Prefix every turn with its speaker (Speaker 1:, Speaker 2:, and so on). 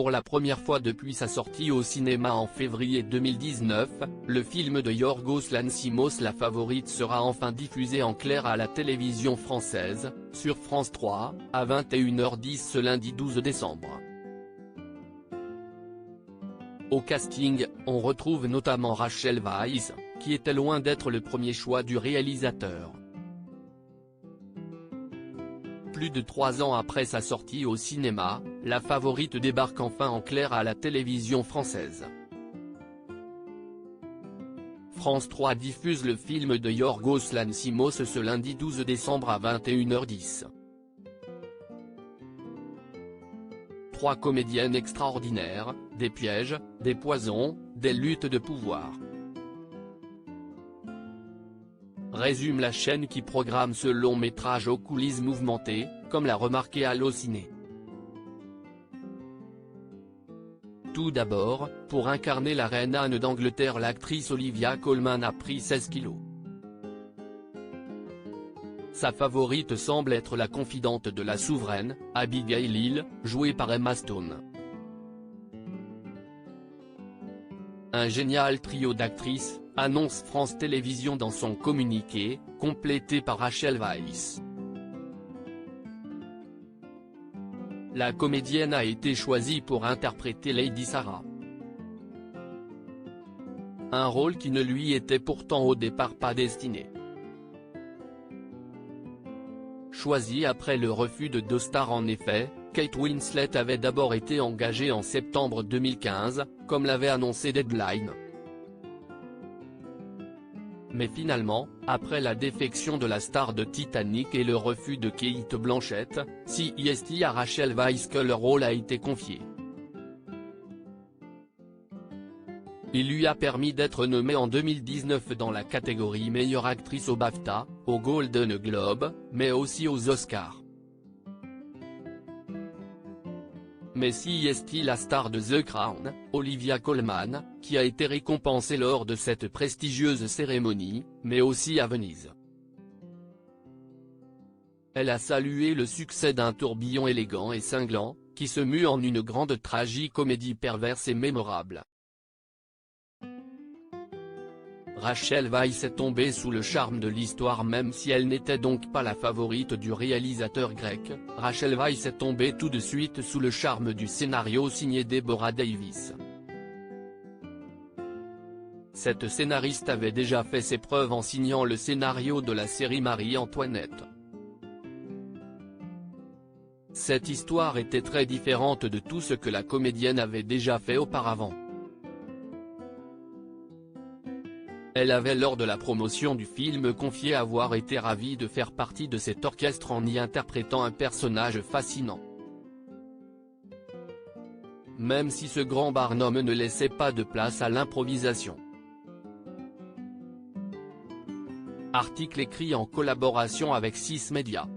Speaker 1: Pour la première fois depuis sa sortie au cinéma en février 2019, le film de Yorgos Lanthimos La Favorite sera enfin diffusé en clair à la télévision française, sur France 3, à 21h10 ce lundi 12 décembre. Au casting, on retrouve notamment Rachel Weisz, qui était loin d'être le premier choix du réalisateur. Plus de 3 ans après sa sortie au cinéma, La Favorite débarque enfin en clair à la télévision française. France 3 diffuse le film de Yorgos Lanthimos ce lundi 12 décembre à 21h10. 3 comédiennes extraordinaires, des pièges, des poisons, des luttes de pouvoir. Résume la chaîne qui programme ce long métrage aux coulisses mouvementées, comme l'a remarqué Allociné. Tout d'abord, pour incarner la reine Anne d'Angleterre, l'actrice Olivia Colman a pris 16 kilos. Sa favorite semble être la confidente de la souveraine, Abigail Hill, jouée par Emma Stone. Un génial trio d'actrices, annonce France Télévisions dans son communiqué, complété par Rachel Weisz. La comédienne a été choisie pour interpréter Lady Sarah. Un rôle qui ne lui était pourtant au départ pas destiné. Choisie après le refus de Dostar en effet, Kate Winslet avait d'abord été engagée en septembre 2015, comme l'avait annoncé Deadline. Mais finalement, après la défection de la star de Titanic et le refus de Cate Blanchett, c'est à Rachel Weisz que le rôle a été confié. Il lui a permis d'être nommée en 2019 dans la catégorie meilleure actrice au BAFTA, au Golden Globe, mais aussi aux Oscars. Mais c'est la star de The Crown, Olivia Colman, qui a été récompensée lors de cette prestigieuse cérémonie, mais aussi à Venise. Elle a salué le succès d'un tourbillon élégant et cinglant, qui se mue en une grande tragicomédie perverse et mémorable. Rachel Weisz est tombée sous le charme de l'histoire même si elle n'était donc pas la favorite du réalisateur grec. Rachel Weisz est tombée tout de suite sous le charme du scénario signé Deborah Davis. Cette scénariste avait déjà fait ses preuves en signant le scénario de la série Marie-Antoinette. Cette histoire était très différente de tout ce que la comédienne avait déjà fait auparavant. Elle avait lors de la promotion du film confié avoir été ravie de faire partie de cet orchestre en y interprétant un personnage fascinant. Même si ce grand Barnum ne laissait pas de place à l'improvisation. Article écrit en collaboration avec 6 Médias.